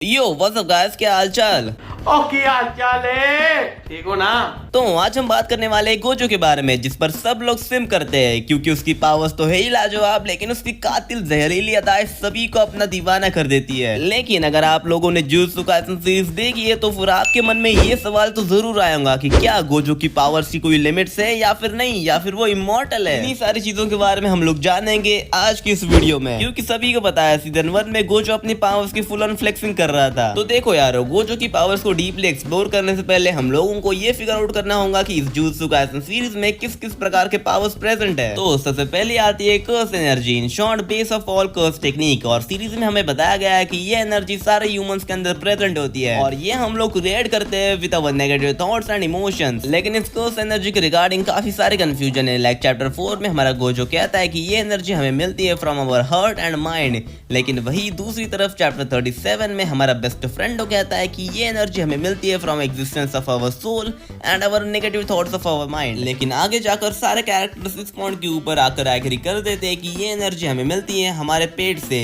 Yo what's up guys, क्या हाल चाल। Okay हाल चाल है, ठीक हो ना। तो आज हम बात करने वाले हैं गोजो के बारे में, जिस पर सब लोग स्विम करते हैं क्योंकि उसकी पावर्स तो है ही लाजवाब, लेकिन उसकी कातिल जहरीली अदाएं सभी को अपना दीवाना कर देती है। लेकिन अगर आप लोगों ने जुजुत्सु काइसेन सीरीज देखी है तो फिर आपके मन में ये सवाल तो जरूर आएगा कि क्या गोजो की पावर्स की कोई लिमिट्स है या फिर नहीं, या फिर वो इमॉर्टल है। इन्हीं सारी चीजों के बारे में हम लोग जानेंगे आज की इस वीडियो में, क्योंकि सभी को पता है सीजन 1 में गोजो अपनी पावर्स की फुल ऑन फ्लेक्सिंग कर रहा था। तो देखो यार, गोजो की पावर्स को डीपली एक्सप्लोर करने से पहले हम लोगों को ये फिगर आउट करना होगा कि इस जुजुत्सु काइसेन सीरीज में किस किस प्रकार के पावर्स प्रेजेंट है। तो सबसे पहले आती है curse energy, in short base of all curse technique. और सीरीज में हमें बताया गया है कि ये एनर्जी सारे ह्यूमंस के अंदर प्रेजेंट होती है और ये हम लोग क्रिएट करते हैं with our negative thoughts and emotions. लेकिन इस कर्स एनर्जी के रिगार्डिंग काफी सारे कंफ्यूजन है। लाइक चैप्टर 4 में हमारा गोजो कहता है कि ये एनर्जी हमें मिलती है from our heart and mind, लेकिन वही दूसरी तरफ चैप्टर 37 में हमारा बेस्ट फ्रेंड कहता है कि ये एनर्जी हमें मिलती है from existence of our soul and our negative thoughts of our mind. लेकिन आगे जाकर सारे कैरेक्टर्स इस पॉइंट के ऊपर आकर एग्री कर देते हैं कि ये एनर्जी हमें मिलती है हमारे पेट से।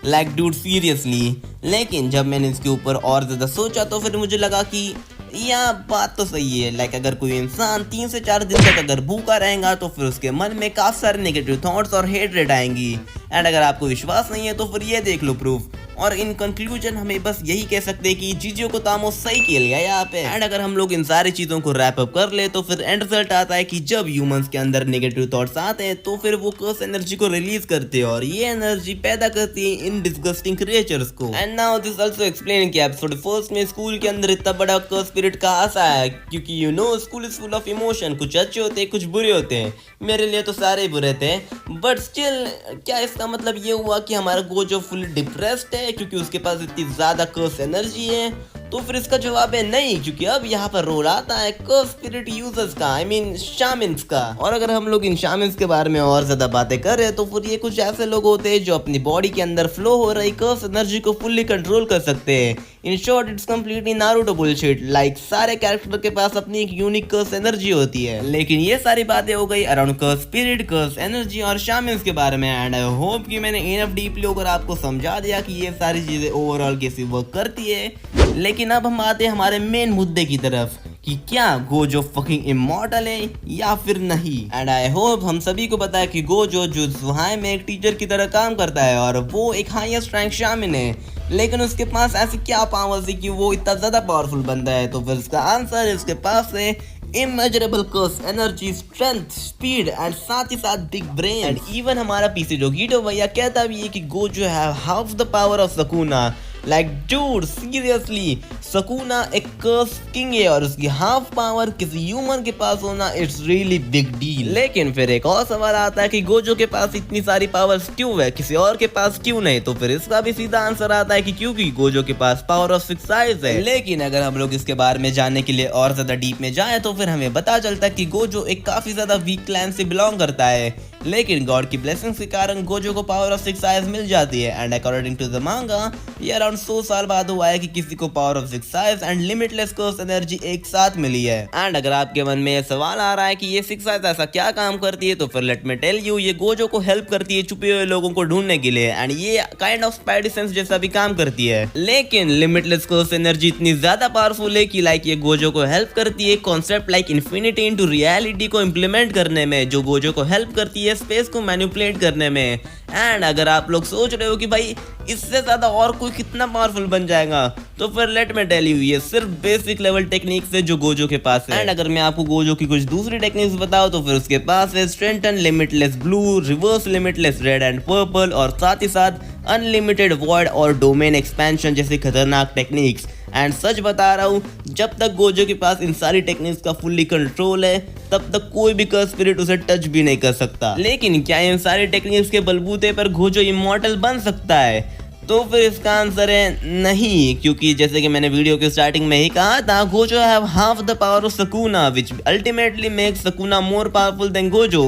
Like dude seriously. लेकिन जब मैंने इसके ऊपर और ज्यादा सोचा तो फिर मुझे लगा कि यह बात तो सही है। लाइक अगर कोई इंसान 3 से 4 दिन तक अगर भूखा रहेगा तो फिर उसके मन में काफी सारे नेगेटिव थॉट्स और हेटरेट आएंगी। एंड अगर आपको विश्वास नहीं है तो फिर ये देख लो प्रूफ। और इन कंक्लूजन हमें बस यही कह सकते हैं कि चीजों को तामो सही किया गया यहाँ पे। एंड अगर हम लोग इन सारी चीजों को रैप अप कर ले तो फिर एंड रिजल्ट आता है कि जब ह्यूमंस के अंदर नेगेटिव थॉट्स आते हैं तो फिर वो कर्स एनर्जी को रिलीज करते हैं और ये एनर्जी पैदा करती है इन डिस्गस्टिंग क्रिएचर्स को। And now this also explain कि एपिसोड 1 में स्कूल के अंदर इतना बड़ा कर्स स्पिरिट कहाँ से आया, क्योंकि you know school is full of emotion. कुछ अच्छे होते हैं, कुछ बुरे होते हैं। मेरे लिए तो सारे बुरे थे, बट स्टिल क्या इसका मतलब ये हुआ कि हमारा गोजो फुल डिप्रेस्ड है क्योंकि उसके पास इतनी ज्यादा कर्स एनर्जी है? तो फिर इसका जवाब है नहीं, क्योंकि अब यहाँ पर रोल आता है कर्स स्पिरिट यूजर्स का, आई मीन शामिन्स का। और अगर हम लोग इन शामिन्स के बारे में और ज्यादा बातें करें तो फिर ये कुछ ऐसे लोग होते हैं जो अपनी बॉडी के अंदर फ्लो हो रही कर्स एनर्जी को फुल्ली कंट्रोल कर सकते हैं। In short it's completely Naruto bullshit. Like सारे कैरेक्टर के पास अपनी एक यूनिक कर्स एनर्जी होती है। लेकिन ये सारी बातें हो गई अराउंड कर्स स्पिरिट, कर्स एनर्जी और शामिन्स के बारे में। एंड आई होप कि मैंने इनफ डीपली होकर आपको समझा दिया कि ये सारी चीजें ओवरऑल कैसे वर्क करती है। लेकिन अब हम आते हैं हमारे मेन मुद्दे की तरफ कि क्या गोजो फकिंग इमॉर्टल है या फिर नहीं। एंड आई होप हम सभी को पता है कि गोजो जुजुत्सु में एक टीचर की तरह काम करता है और वो एक हाईएस्ट रैंक शामिन है। लेकिन उसके पास ऐसी क्या पावर्स है कि वो इतना ज्यादा पावरफुल बनता है? तो फिर इसका आंसर है उसके पास है immeasurable curse energy, strength, speed and साथ ही साथ बिग ब्रेन। एंड इवन हमारा पीसी जोगिटो भैया कहता भी है कि Gojo have half the power of Sukuna. Like dude seriously, Sukuna एक कर्स किंग है और उसकी हाफ पावर किसी ह्यूमन के पास होना इट्स रियली बिग डील। लेकिन फिर एक और सवाल आता है कि गोजो के पास इतनी सारी पावर्स क्यों है, किसी और के पास क्यों नहीं? तो फिर इसका भी सीधा आंसर आता है कि क्योंकि गोजो के पास पावर ऑफ 6 आइज है। लेकिन अगर हम लोग इसके बारे में जानने के लिए और ज्यादा डीप में जाए तो फिर हमें पता चलता है कि गोजो एक काफी ज्यादा वीक क्लैन से बिलोंग करता है, लेकिन गॉड की ब्लेसिंग्स के कारण गोजो को पावर ऑफ 6 आइज मिल जाती है। एंड अकॉर्डिंग टू द मांगा ये अराउंड 100 साल बाद हुआ है कि किसी को power of 6 eyes and limitless curse energy एक साथ मिली है। एंड अगर आपके मन में ये सवाल आ रहा है कि ये 6 आइज ऐसा क्या काम करती है, तो फिर लेट मी टेल यू, ये गोजो को हेल्प करती है छुपे हुए लोगों को ढूंढने के लिए। एंड ये काइंड ऑफ स्पाइडी सेंस जैसा भी काम करती है। लेकिन लिमिटलेस कर्स एनर्जी इतनी ज्यादा पावरफुल है कि लाइक ये गोजो को हेल्प करती है concept like infinity into reality को इम्प्लीमेंट करने में, जो गोजो को हेल्प करती है स्पेस को मैनिपुलेट करने में। एंड अगर आप लोग सोच रहे हो कि भाई इससे ज्यादा और कोई कितना पावरफुल बन जाएगा, तो फिर लेट मी टेल यू, ये सिर्फ बेसिक लेवल टेक्निक्स है जो गोजो के पास है। एंड अगर मैं आपको गोजो की कुछ दूसरी टेक्निक्स बताऊं तो फिर उसके पास है strengthen limitless blue, reverse limitless red and purple और साथ ही साथ अनलिमिटेड वॉइड और डोमेन एक्सपेंशन जैसी खतरनाक टेक्निक्स। एंड सच बता रहा हूँ, जब तक गोजो के पास इन सारी टेक्निक्स का फुल्ली कंट्रोल है तब तक कोई भी कर्स स्पिरिट उसे टच भी नहीं कर सकता। लेकिन क्या इन सारी टेक्निक्स के बलबूते पर गोजो इमॉर्टल बन सकता है? तो फिर इसका आंसर है नहीं, क्योंकि जैसे कि मैंने वीडियो के स्टार्टिंग में ही कहा था, Gojo have half the power of Sukuna which ultimately makes Sukuna more powerful than Gojo.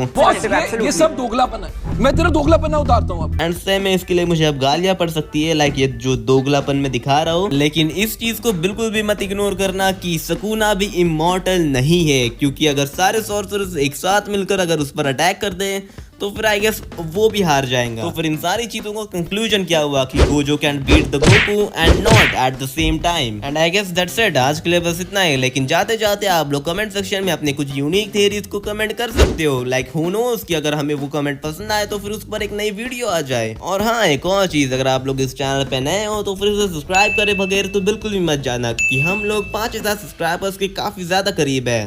ये सब दोगलापन है, मैं तेरा दोगलापन उतारता हूं अब। एंड सेम में इसके लिए मुझे अब गालियां पड़ सकती है, लाइक ये जो दोगलापन में दिखा रहा हूँ। लेकिन इस चीज को बिल्कुल भी मत इग्नोर करना कि सुकुना भी इमॉर्टल नहीं है, क्योंकि अगर सारे सॉर्सरर्स एक साथ मिलकर अगर उस पर अटैक कर दें तो फिर आई गेस वो भी हार जाएगा। तो फिर इन सारी चीजों का कंक्लूजन क्या हुआ कि Gojo can beat the Goku and not at the same time. And I guess that's it, आज के लिए बस इतना ही। लेकिन जाते जाते आप लोग कमेंट सेक्शन में अपने कुछ यूनिक थ्योरीज को कमेंट कर सकते हो। लाइक हु नोस कि अगर हमें वो कमेंट पसंद आए तो फिर उस पर एक नई वीडियो आ जाए। और हाँ, एक और चीज, अगर आप लोग इस चैनल पे नए हो तो फिर उसे सब्सक्राइब करे बगैर तो बिल्कुल भी मत जाना कि हम लोग 5000 सब्सक्राइबर्स के काफी ज्यादा करीब है।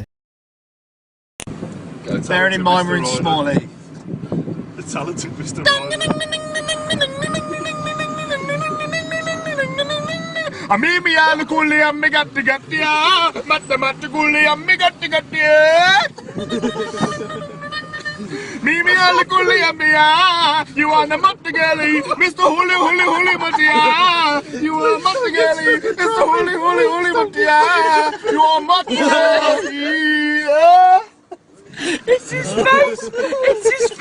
Bearing in mind we're in Smalley. The talented Mr. Ryan. Mimi al kulli ammi gatti gatti matte matte kulli ammi gatti gatti Mimi al kulli ammi you are the matte girly Mr. Huli Huli Huli Mattia you are matte girly Mr. Huli Huli Huli Mattia you are matte girly It's his face! It's his face!